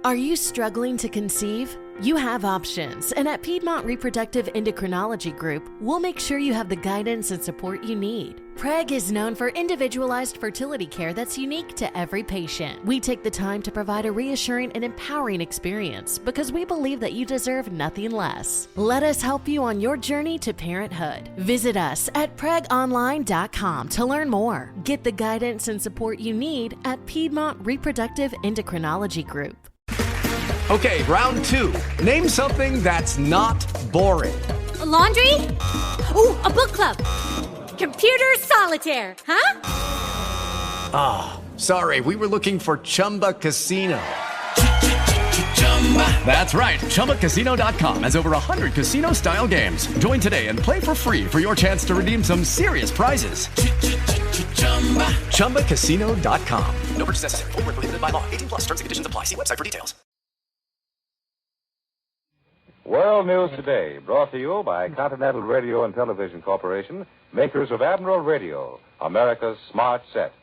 Are you struggling to conceive? You have options, and at Piedmont Reproductive Endocrinology Group, we'll make sure you have the guidance and support you need. PREG is known for individualized fertility care that's unique to every patient. We take the time to provide a reassuring and empowering experience because we believe that you deserve nothing less. Let us help you on your journey to parenthood. Visit us at pregonline.com to learn more. Get the guidance and support you need at Piedmont Reproductive Endocrinology Group. Okay, round two. Name something that's not boring. A laundry? Ooh, a book club. Computer solitaire, huh? Ah, sorry, we were looking for Chumba Casino. That's right, ChumbaCasino.com has over 100 casino-style games. Join today and play for free for your chance to redeem some serious prizes. ChumbaCasino.com. No purchase necessary. Void where prohibited by law. 18+ terms and conditions apply. See website for details. World News Today, brought to you by Continental Radio and Television Corporation, makers of Admiral Radio, America's smart set.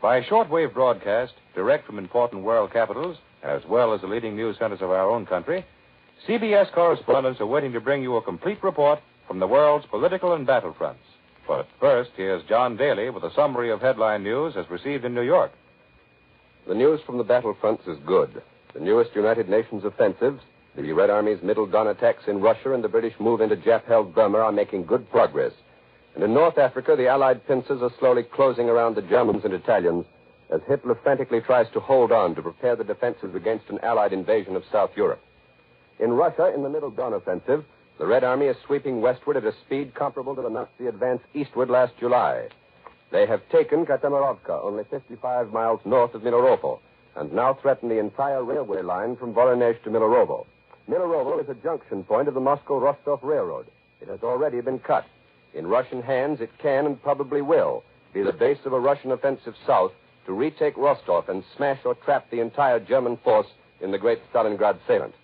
By shortwave broadcast, direct from important world capitals, as well as the leading news centers of our own country, CBS correspondents are waiting to bring you a complete report from the world's political and battlefronts. But first, here's John Daly with a summary of headline news as received in New York. The news from the battlefronts is good. The newest United Nations offensives, the Red Army's Middle Dawn attacks in Russia, and the British move into Jap-held Burma are making good progress. And in North Africa, the Allied pincers are slowly closing around the Germans and Italians as Hitler frantically tries to hold on to prepare the defenses against an Allied invasion of South Europe. In Russia, in the Middle Dawn offensive, the Red Army is sweeping westward at a speed comparable to the Nazi advance eastward last July. They have taken Katamarovka, only 55 miles north of Miloropol, and now threaten the entire railway line from Voronezh to Milorovo. Milorovo is a junction point of the Moscow-Rostov Railroad. It has already been cut. In Russian hands, it can and probably will be the base of a Russian offensive south to retake Rostov and smash or trap the entire German force in the great Stalingrad salient.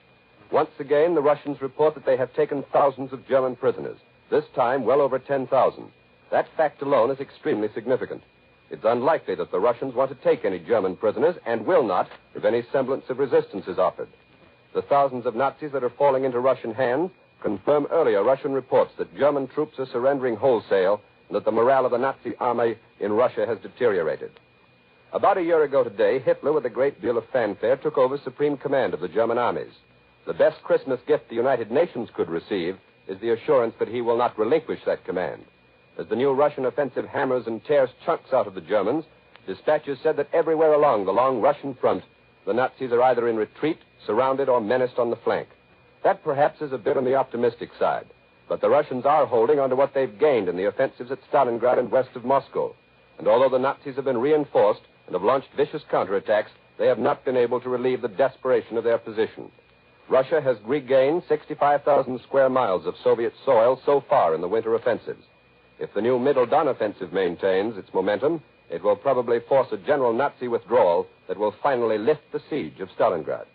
Once again, the Russians report that they have taken thousands of German prisoners, this time well over 10,000. That fact alone is extremely significant. It's unlikely that the Russians want to take any German prisoners and will not if any semblance of resistance is offered. The thousands of Nazis that are falling into Russian hands confirm earlier Russian reports that German troops are surrendering wholesale and that the morale of the Nazi army in Russia has deteriorated. About a year ago today, Hitler, with a great deal of fanfare, took over supreme command of the German armies. The best Christmas gift the United Nations could receive is the assurance that he will not relinquish that command. As the new Russian offensive hammers and tears chunks out of the Germans, dispatches said that everywhere along the long Russian front, the Nazis are either in retreat, surrounded, or menaced on the flank. That perhaps is a bit on the optimistic side, but the Russians are holding on to what they've gained in the offensives at Stalingrad and west of Moscow. And although the Nazis have been reinforced and have launched vicious counterattacks, they have not been able to relieve the desperation of their position. Russia has regained 65,000 square miles of Soviet soil so far in the winter offensives. If the new Middle Don offensive maintains its momentum, it will probably force a general Nazi withdrawal that will finally lift the siege of Stalingrad.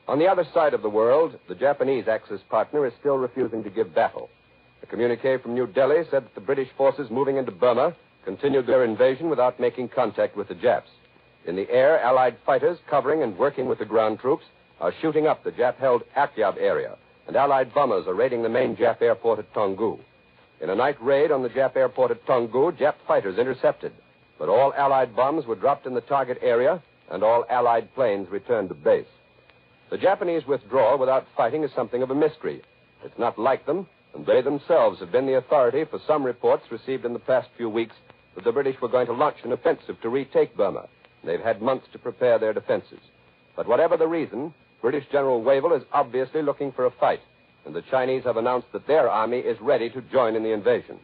On the other side of the world, the Japanese Axis partner is still refusing to give battle. A communique from New Delhi said that the British forces moving into Burma continued their invasion without making contact with the Japs. In the air, Allied fighters covering and working with the ground troops are shooting up the Jap-held Akyab area, and Allied bombers are raiding the main Jap airport at Tonggu. In a night raid on the Jap airport at Tonggu, Jap fighters intercepted, but all Allied bombs were dropped in the target area, and all Allied planes returned to base. The Japanese withdrawal without fighting is something of a mystery. It's not like them, and they themselves have been the authority for some reports received in the past few weeks that the British were going to launch an offensive to retake Burma. They've had months to prepare their defenses. But whatever the reason, British General Wavell is obviously looking for a fight, and the Chinese have announced that their army is ready to join in the invasion.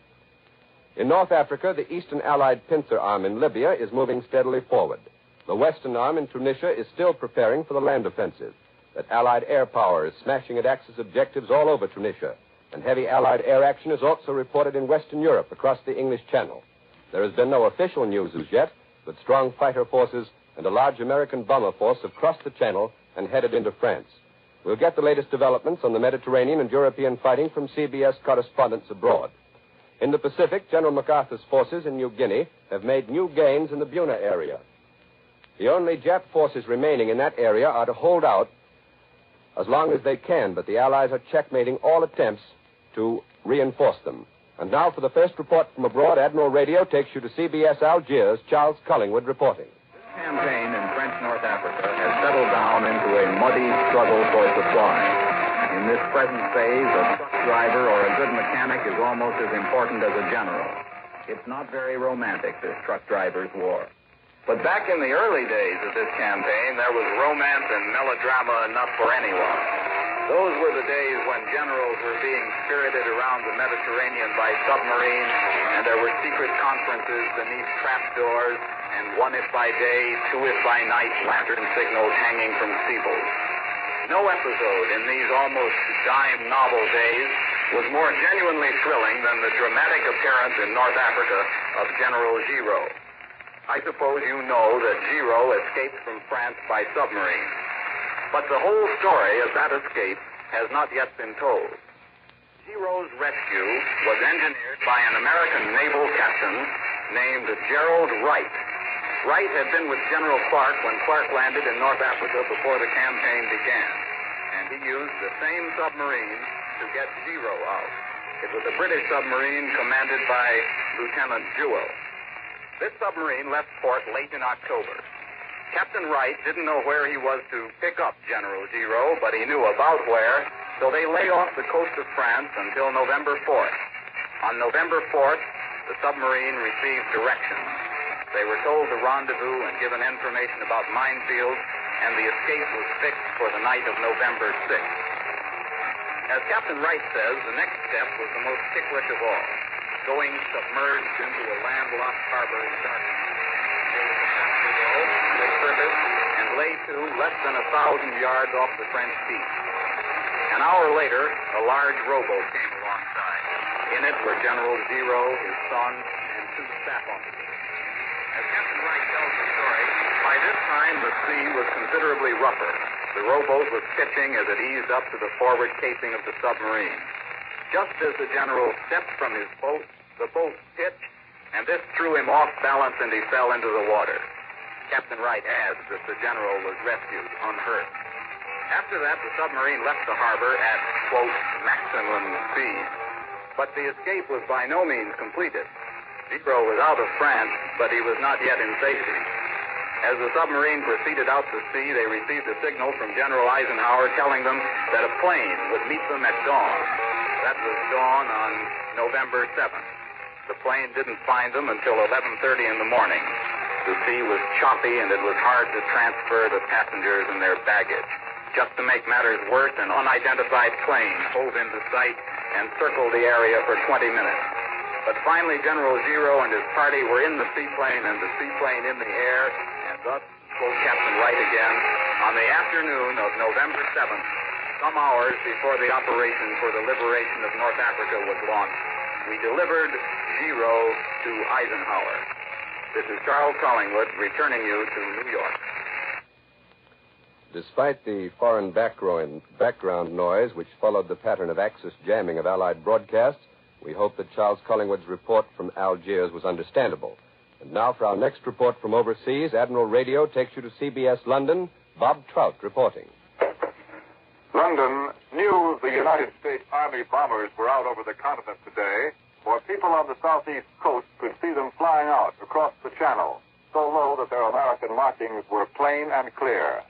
In North Africa, the Eastern Allied pincer arm in Libya is moving steadily forward. The Western arm in Tunisia is still preparing for the land offensive. That Allied air power is smashing at Axis objectives all over Tunisia, and heavy Allied air action is also reported in Western Europe across the English Channel. There has been no official news as yet, but strong fighter forces and a large American bomber force have crossed the Channel and headed into France. We'll get the latest developments on the Mediterranean and European fighting from CBS correspondents abroad. In the Pacific, General MacArthur's forces in New Guinea have made new gains in the Buna area. The only Jap forces remaining in that area are to hold out as long as they can, but the Allies are checkmating all attempts to reinforce them. And now for the first report from abroad, Admiral Radio takes you to CBS Algiers, Charles Collingwood reporting. This campaign in French North Africa has settled down into a muddy struggle for supply. In this present phase, a truck driver or a good mechanic is almost as important as a general. It's not very romantic, this truck driver's war. But back in the early days of this campaign, there was romance and melodrama enough for anyone. Those were the days when generals were being spirited around the Mediterranean by submarine, and there were secret conferences beneath trapdoors, and one if by day, two if by night lantern signals hanging from steeples. No episode in these almost dime novel days was more genuinely thrilling than the dramatic appearance in North Africa of General Giraud. I suppose you know that Giraud escaped from France by submarine. But the whole story of that escape has not yet been told. Giraud's rescue was engineered by an American naval captain named Gerald Wright. Wright had been with General Clark when Clark landed in North Africa before the campaign began. And he used the same submarine to get Giraud out. It was a British submarine commanded by Lieutenant Jewell. This submarine left port late in October. Captain Wright didn't know where he was to pick up General Giraud, but he knew about where, so they lay off the coast of France until November 4th. On November 4th, the submarine received directions. They were told to rendezvous and given information about minefields, and the escape was fixed for the night of November 6th. As Captain Wright says, the next step was the most ticklish of all, going submerged into a landlocked harbor in darkness. They were supposed to go, they surfaced, and lay to less than 1,000 yards off the French beach. An hour later, a large rowboat came alongside. In it were General Giraud, his son, and two staff officers. As Captain Wright tells the story, by this time the sea was considerably rougher. The rowboat was pitching as it eased up to the forward casing of the submarine. Just as the general stepped from his boat, the boat pitched, and this threw him off balance and he fell into the water. Captain Wright adds that the general was rescued unhurt. After that, the submarine left the harbor at, quote, maximum speed. But the escape was by no means completed. Giraud was out of France, but he was not yet in safety. As the submarine proceeded out to sea, they received a signal from General Eisenhower telling them that a plane would meet them at dawn. That was dawn on November 7th. The plane didn't find them until 11:30 in the morning. The sea was choppy and it was hard to transfer the passengers and their baggage. Just to make matters worse, an unidentified plane hove into sight and circled the area for 20 minutes. But finally, General Giraud and his party were in the seaplane and the seaplane in the air, and thus, quote Captain Wright again, on the afternoon of November 7th, some hours before the operation for the liberation of North Africa was launched, we delivered Giraud to Eisenhower. This is Charles Collingwood returning you to New York. Despite the foreign background noise which followed the pattern of Axis jamming of Allied broadcasts, we hope that Charles Collingwood's report from Algiers was understandable. And now for our next report from overseas, Admiral Radio takes you to CBS London. Bob Trout reporting. London, news the United States Army bombers were out over the continent today, for people on the southeast coast could see them flying out across the channel, so low that their American markings were plain and clear.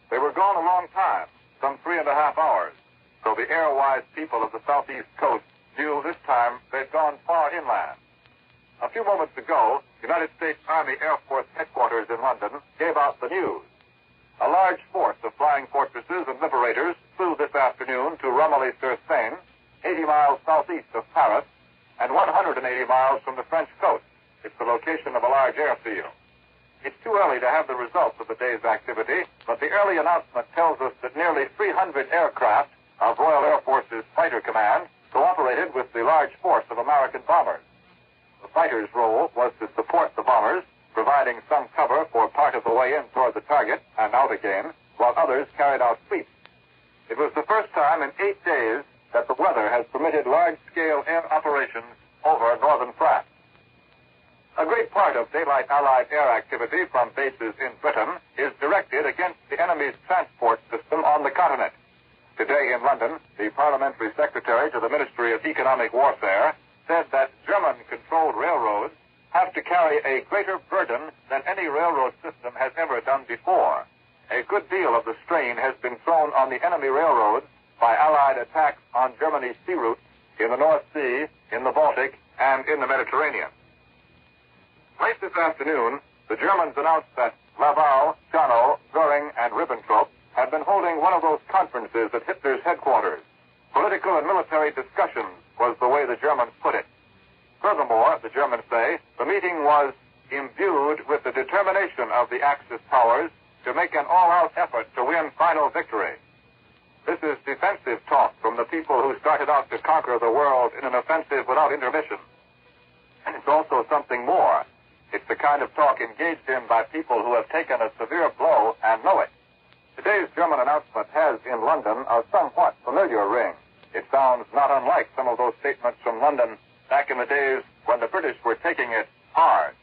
They were gone a long time, some 3.5 hours, so the air-wise people of the southeast coast knew this time they'd gone far inland. A few moments ago, United States Army Air Force headquarters in London gave out the news. A large force of flying fortresses and liberators flew this afternoon to Romilly-sur-Seine, 80 miles southeast of Paris, and 180 miles from the French coast. It's the location of a large airfield. It's too early to have the results of the day's activity, but the early announcement tells us that nearly 300 aircraft of Royal Air Force's Fighter Command cooperated with the large force of American bombers. The fighters' role was to support the bombers, providing some cover for part of the way in toward the target and out again, while others carried out sweeps. It was the first time in 8 days that the weather has permitted large-scale air operations over northern France. A great part of daylight Allied air activity from bases in Britain is directed against the enemy's transport system on the continent. Today in London, the parliamentary secretary to the Ministry of Economic Warfare said that German-controlled railroads have to carry a greater burden than any railroad system has ever done before. A good deal of the strain has been thrown on the enemy railroads by Allied attacks on Germany's sea routes in the North Sea, in the Baltic, and in the Mediterranean. Late this afternoon, the Germans announced that Laval, Schanow, Göring, and Ribbentrop had been holding one of those conferences at Hitler's headquarters. Political and military discussions was the way the Germans put it. Furthermore, the Germans say, the meeting was imbued with the determination of the Axis powers to make an all-out effort to win final victory. This is defensive talk from the people who started out to conquer the world in an offensive without intermission. And it's also something more. It's the kind of talk engaged in by people who have taken a severe blow and know it. Today's German announcement has, in London, a somewhat familiar ring. It sounds not unlike some of those statements from London back in the days when the British were taking it hard.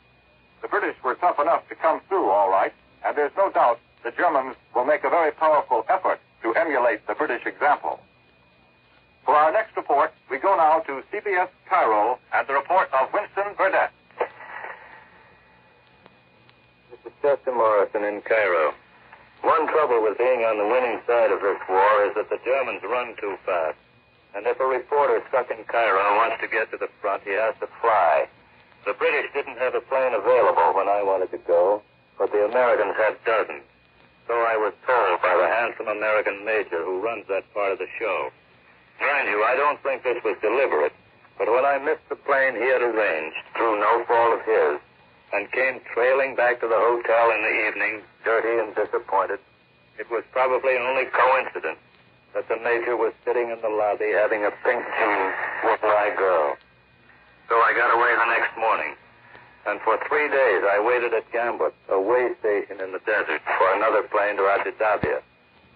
The British were tough enough to come through all right, and there's no doubt the Germans will make a very powerful effort to emulate the British example. For our next report, we go now to CBS Cairo and the report of Winston Burdett. This is Chester Morrison in Cairo. One trouble with being on the winning side of this war is that the Germans run too fast. And if a reporter stuck in Cairo wants to get to the front, he has to fly. The British didn't have a plane available when I wanted to go, but the Americans had dozens. So I was told by the handsome American major who runs that part of the show. Mind you, I don't think this was deliberate, but when I missed the plane he had arranged, through no fault of his, and came trailing back to the hotel in the evening, dirty and disappointed, it was probably only coincidence that the major was sitting in the lobby having a pink tea with my girl. So I got away the next morning. And for 3 days, I waited at Gambut, a way station in the desert, for another plane to Abu Dhabi.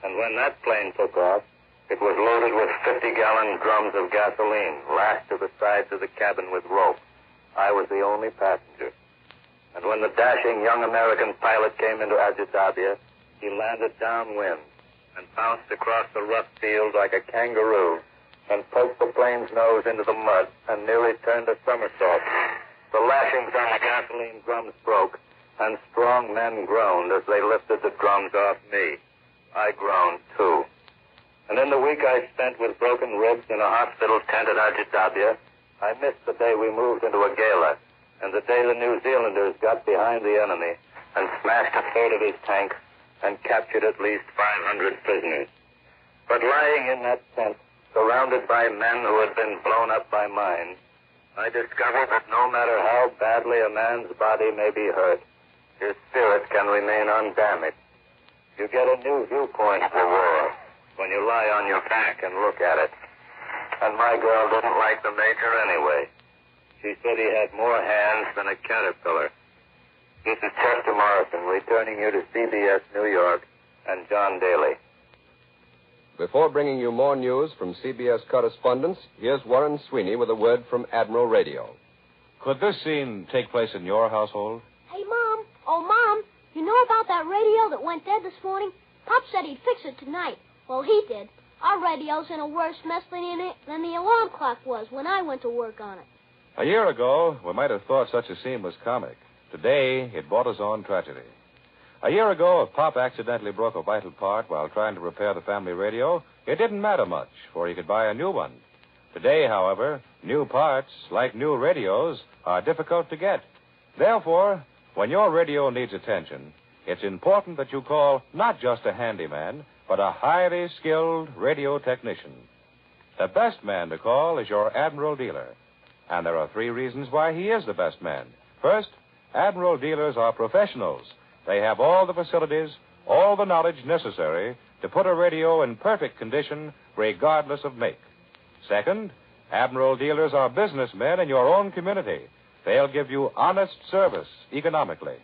And when that plane took off, it was loaded with 50-gallon drums of gasoline, lashed to the sides of the cabin with rope. I was the only passenger. And when the dashing young American pilot came into Abu Dhabi, he landed downwind and bounced across the rough field like a kangaroo and poked the plane's nose into the mud and nearly turned a somersault. The lashings on the gasoline drums broke, and strong men groaned as they lifted the drums off me. I groaned, too. And in the week I spent with broken ribs in a hospital tent at Abu Dhabi, I missed the day we moved into a gala, and the day the New Zealanders got behind the enemy and smashed a third of his tanks and captured at least 500 prisoners. But lying in that tent, surrounded by men who had been blown up by mines, I discovered that no matter how badly a man's body may be hurt, his spirit can remain undamaged. You get a new viewpoint of the war when you lie on your back and look at it. And my girl didn't like the major anyway. She said he had more hands than a caterpillar. This is Chester Morrison returning you to CBS New York and John Daly. Before bringing you more news from CBS correspondents, here's Warren Sweeney with a word from Admiral Radio. Could this scene take place in your household? Hey, Mom. Oh, Mom, you know about that radio that went dead this morning? Pop said he'd fix it tonight. Well, he did. Our radio's in a worse mess than the alarm clock was when I went to work on it. A year ago, we might have thought such a scene was comic. Today, it brought us on tragedy. A year ago, if Pop accidentally broke a vital part while trying to repair the family radio, it didn't matter much, for he could buy a new one. Today, however, new parts, like new radios, are difficult to get. Therefore, when your radio needs attention, it's important that you call not just a handyman, but a highly skilled radio technician. The best man to call is your Admiral dealer. And there are 3 reasons why he is the best man. First, Admiral dealers are professionals. They have all the facilities, all the knowledge necessary to put a radio in perfect condition, regardless of make. Second, Admiral dealers are businessmen in your own community. They'll give you honest service economically.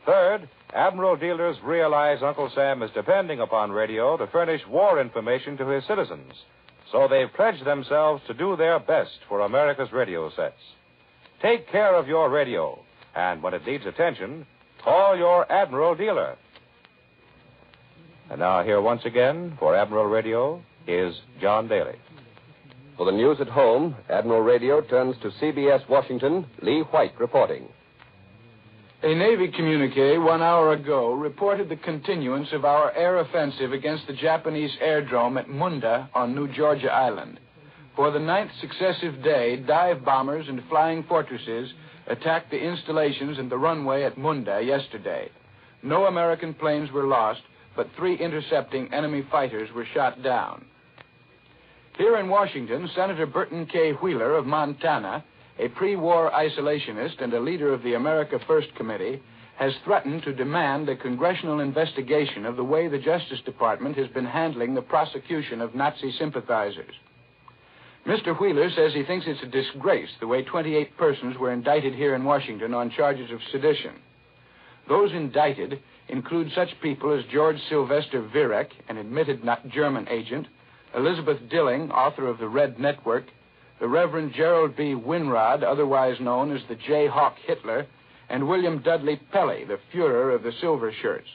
Third, Admiral dealers realize Uncle Sam is depending upon radio to furnish war information to his citizens. So they've pledged themselves to do their best for America's radio sets. Take care of your radio. And when it needs attention, call your Admiral dealer. And now here once again for Admiral Radio is John Daly. For the news at home, Admiral Radio turns to CBS Washington, Lee White reporting. A Navy communique 1 hour ago reported the continuance of our air offensive against the Japanese airdrome at Munda on New Georgia Island. For the 9th successive day, dive bombers and flying fortresses attacked the installations and the runway at Munda yesterday. No American planes were lost, but 3 intercepting enemy fighters were shot down. Here in Washington, Senator Burton K. Wheeler of Montana, a pre-war isolationist and a leader of the America First Committee, has threatened to demand a congressional investigation of the way the Justice Department has been handling the prosecution of Nazi sympathizers. Mr. Wheeler says he thinks it's a disgrace the way 28 persons were indicted here in Washington on charges of sedition. Those indicted include such people as George Sylvester Virek, an admitted German agent, Elizabeth Dilling, author of The Red Network, the Reverend Gerald B. Winrod, otherwise known as the Jayhawk Hitler, and William Dudley Pelley, the Fuhrer of the Silver Shirts.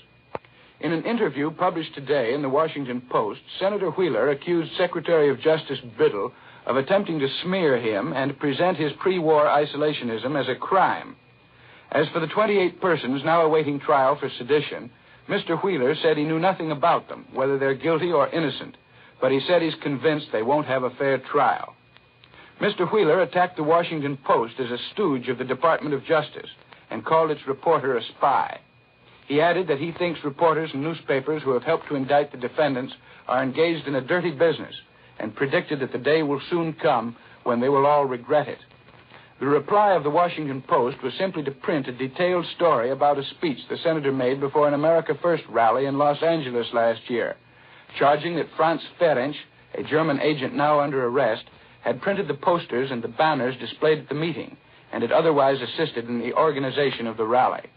In an interview published today in the Washington Post, Senator Wheeler accused Secretary of Justice Biddle of attempting to smear him and present his pre-war isolationism as a crime. As for the 28 persons now awaiting trial for sedition, Mr. Wheeler said he knew nothing about them, whether they're guilty or innocent, but he said he's convinced they won't have a fair trial. Mr. Wheeler attacked the Washington Post as a stooge of the Department of Justice and called its reporter a spy. He added that he thinks reporters and newspapers who have helped to indict the defendants are engaged in a dirty business and predicted that the day will soon come when they will all regret it. The reply of the Washington Post was simply to print a detailed story about a speech the senator made before an America First rally in Los Angeles last year, charging that Franz Ferenc, a German agent now under arrest, had printed the posters and the banners displayed at the meeting and had otherwise assisted in the organization of the rally.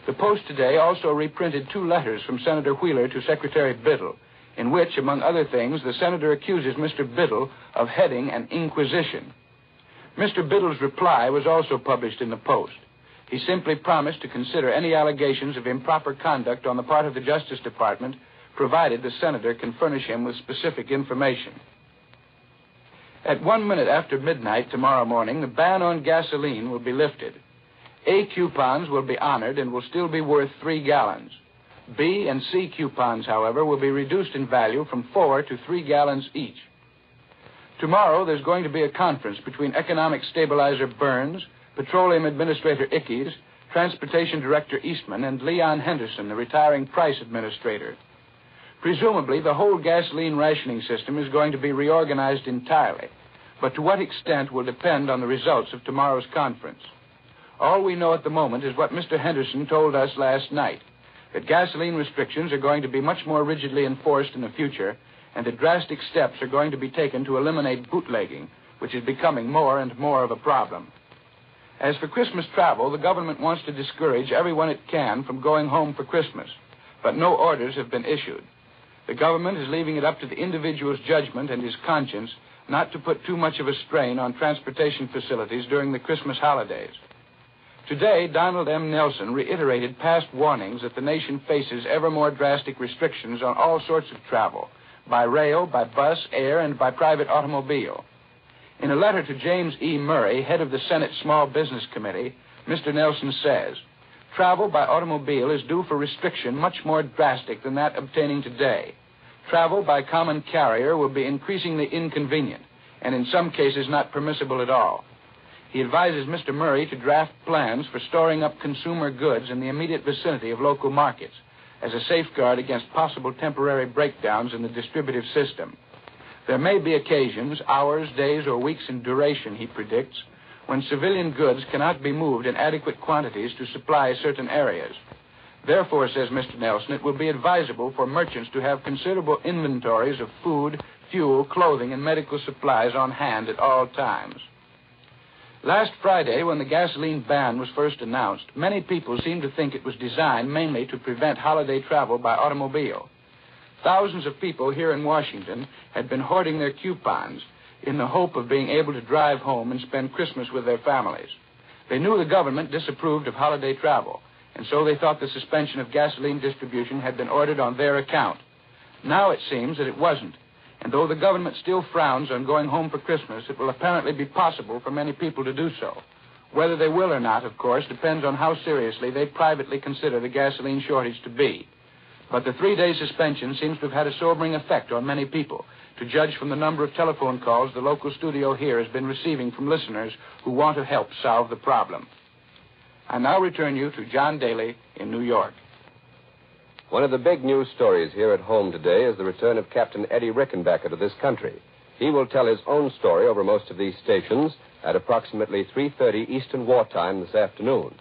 The Post today also reprinted 2 letters from Senator Wheeler to Secretary Biddle, in which, among other things, the senator accuses Mr. Biddle of heading an inquisition. Mr. Biddle's reply was also published in the Post. He simply promised to consider any allegations of improper conduct on the part of the Justice Department, provided the senator can furnish him with specific information. At 1 minute after midnight tomorrow morning, the ban on gasoline will be lifted. A coupons will be honored and will still be worth 3 gallons. B and C coupons, however, will be reduced in value from 4 to 3 gallons each. Tomorrow, there's going to be a conference between Economic Stabilizer Burns, Petroleum Administrator Ickes, Transportation Director Eastman, and Leon Henderson, the retiring Price Administrator. Presumably, the whole gasoline rationing system is going to be reorganized entirely, but to what extent will depend on the results of tomorrow's conference. All we know at the moment is what Mr. Henderson told us last night, that gasoline restrictions are going to be much more rigidly enforced in the future, and that drastic steps are going to be taken to eliminate bootlegging, which is becoming more and more of a problem. As for Christmas travel, the government wants to discourage everyone it can from going home for Christmas, but no orders have been issued. The government is leaving it up to the individual's judgment and his conscience not to put too much of a strain on transportation facilities during the Christmas holidays. Today, Donald M. Nelson reiterated past warnings that the nation faces ever more drastic restrictions on all sorts of travel, by rail, by bus, air, and by private automobile. In a letter to James E. Murray, head of the Senate Small Business Committee, Mr. Nelson says, travel by automobile is due for restriction much more drastic than that obtaining today. Travel by common carrier will be increasingly inconvenient, and in some cases not permissible at all. He advises Mr. Murray to draft plans for storing up consumer goods in the immediate vicinity of local markets as a safeguard against possible temporary breakdowns in the distributive system. There may be occasions, hours, days, or weeks in duration, he predicts, when civilian goods cannot be moved in adequate quantities to supply certain areas. Therefore, says Mr. Nelson, it will be advisable for merchants to have considerable inventories of food, fuel, clothing, and medical supplies on hand at all times. Last Friday, when the gasoline ban was first announced, many people seemed to think it was designed mainly to prevent holiday travel by automobile. Thousands of people here in Washington had been hoarding their coupons in the hope of being able to drive home and spend Christmas with their families. They knew the government disapproved of holiday travel, and so they thought the suspension of gasoline distribution had been ordered on their account. Now it seems that it wasn't, and though the government still frowns on going home for Christmas, it will apparently be possible for many people to do so. Whether they will or not, of course, depends on how seriously they privately consider the gasoline shortage to be. But the 3-day suspension seems to have had a sobering effect on many people, to judge from the number of telephone calls the local studio here has been receiving from listeners who want to help solve the problem. I now return you to John Daly in New York. One of the big news stories here at home today is the return of Captain Eddie Rickenbacker to this country. He will tell his own story over most of these stations at approximately 3:30 Eastern Wartime this afternoon.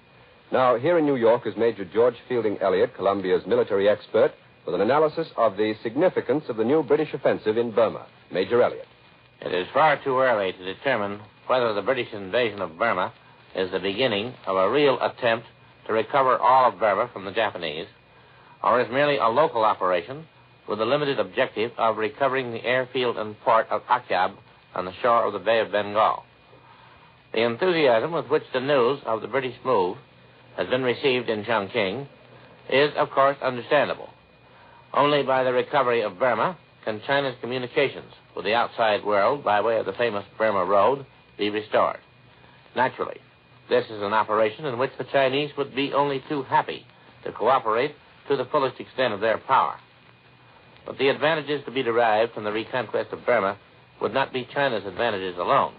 Now, here in New York is Major George Fielding Elliott, Columbia's military expert, with an analysis of the significance of the new British offensive in Burma. Major Elliott. It is far too early to determine whether the British invasion of Burma is the beginning of a real attempt to recover all of Burma from the Japanese, or is merely a local operation with the limited objective of recovering the airfield and port of Akyab on the shore of the Bay of Bengal. The enthusiasm with which the news of the British move has been received in Chongqing is, of course, understandable. Only by the recovery of Burma can China's communications with the outside world by way of the famous Burma Road be restored. Naturally, this is an operation in which the Chinese would be only too happy to cooperate to the fullest extent of their power. But the advantages to be derived from the reconquest of Burma would not be China's advantages alone.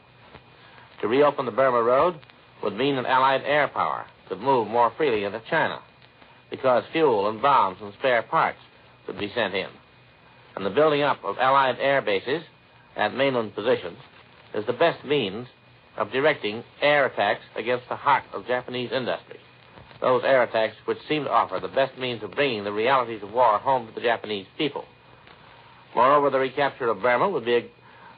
To reopen the Burma Road would mean that Allied air power could move more freely into China, because fuel and bombs and spare parts could be sent in. And the building up of Allied air bases at mainland positions is the best means of directing air attacks against the heart of Japanese industry. Those air attacks which seem to offer the best means of bringing the realities of war home to the Japanese people. Moreover, the recapture of Burma would be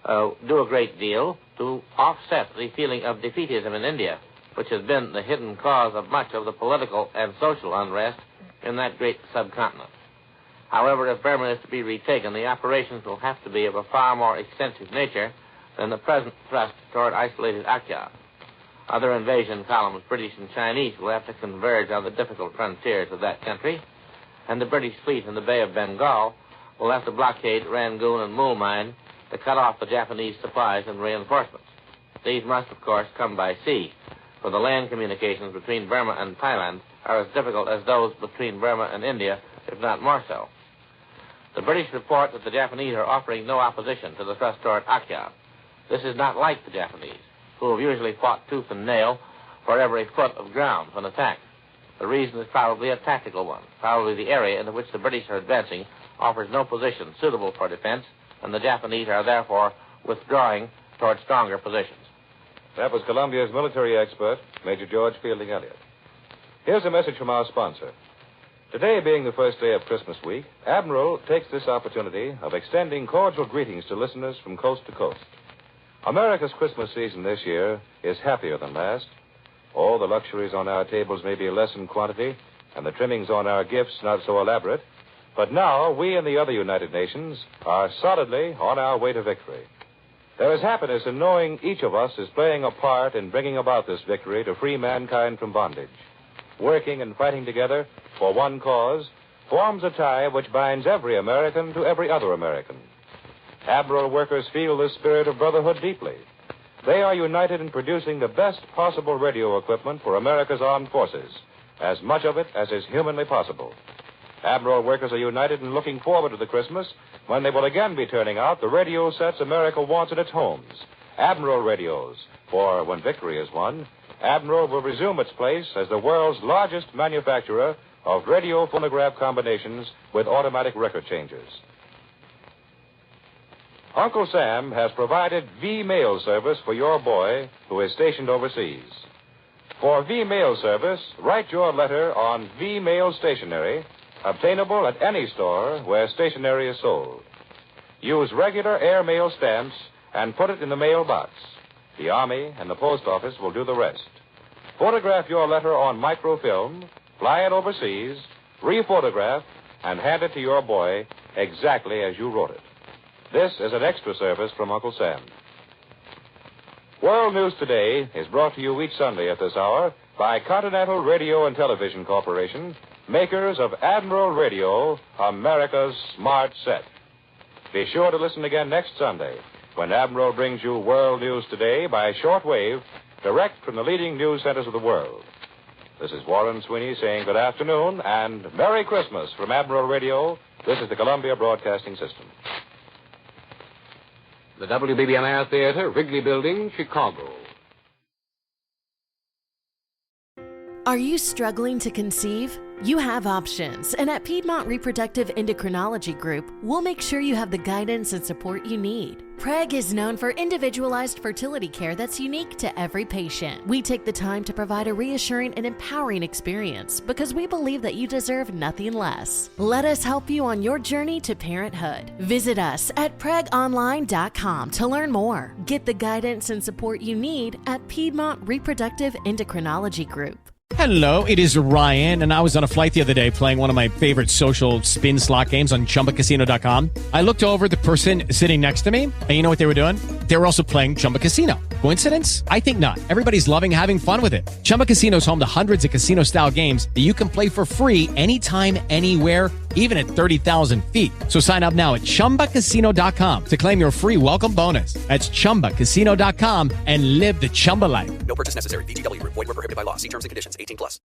do a great deal to offset the feeling of defeatism in India, which has been the hidden cause of much of the political and social unrest in that great subcontinent. However, if Burma is to be retaken, the operations will have to be of a far more extensive nature than the present thrust toward isolated Akyab. Other invasion columns, British and Chinese, will have to converge on the difficult frontiers of that country, and the British fleet in the Bay of Bengal will have to blockade Rangoon and Mulmine to cut off the Japanese supplies and reinforcements. These must, of course, come by sea, for the land communications between Burma and Thailand are as difficult as those between Burma and India, if not more so. The British report that the Japanese are offering no opposition to the thrust toward Akyab. This is not like the Japanese, who have usually fought tooth and nail for every foot of ground when attacked. The reason is probably a tactical one. Probably the area into which the British are advancing offers no position suitable for defense, and the Japanese are therefore withdrawing toward stronger positions. That was Columbia's military expert, Major George Fielding Elliott. Here's a message from our sponsor. Today being the first day of Christmas week, Admiral takes this opportunity of extending cordial greetings to listeners from coast to coast. America's Christmas season this year is happier than last. All the luxuries on our tables may be less in quantity, and the trimmings on our gifts not so elaborate. But now, we and the other United Nations are solidly on our way to victory. There is happiness in knowing each of us is playing a part in bringing about this victory to free mankind from bondage. Working and fighting together for one cause forms a tie which binds every American to every other American. Admiral workers feel this spirit of brotherhood deeply. They are united in producing the best possible radio equipment for America's armed forces, as much of it as is humanly possible. Admiral workers are united in looking forward to the Christmas when they will again be turning out the radio sets America wants in its homes, Admiral radios, for when victory is won, Admiral will resume its place as the world's largest manufacturer of radio phonograph combinations with automatic record changers. Uncle Sam has provided V-mail service for your boy who is stationed overseas. For V-mail service, write your letter on V-mail stationery, obtainable at any store where stationery is sold. Use regular airmail stamps and put it in the mailbox. The Army and the Post Office will do the rest. Photograph your letter on microfilm, fly it overseas, rephotograph, and hand it to your boy exactly as you wrote it. This is an extra service from Uncle Sam. World News Today is brought to you each Sunday at this hour by Continental Radio and Television Corporation, makers of Admiral Radio, America's smart set. Be sure to listen again next Sunday when Admiral brings you World News Today by shortwave, direct from the leading news centers of the world. This is Warren Sweeney saying good afternoon and Merry Christmas from Admiral Radio. This is the Columbia Broadcasting System. The WBBM Theater, Wrigley Building, Chicago. Are you struggling to conceive? You have options, and at Piedmont Reproductive Endocrinology Group, we'll make sure you have the guidance and support you need. PREG is known for individualized fertility care that's unique to every patient. We take the time to provide a reassuring and empowering experience because we believe that you deserve nothing less. Let us help you on your journey to parenthood. Visit us at pregonline.com to learn more. Get the guidance and support you need at Piedmont Reproductive Endocrinology Group. Hello, it is Ryan, and I was on a flight the other day playing one of my favorite social spin slot games on ChumbaCasino.com. I looked over at the person sitting next to me, and you know what they were doing? They were also playing Chumba Casino. Coincidence? I think not. Everybody's loving having fun with it. Chumba Casino is home to hundreds of casino-style games that you can play for free anytime, anywhere, even at 30,000 feet. So sign up now at ChumbaCasino.com to claim your free welcome bonus. That's ChumbaCasino.com and live the Chumba life. No purchase necessary. VGW. Void where prohibited by law. See terms and conditions. 18+.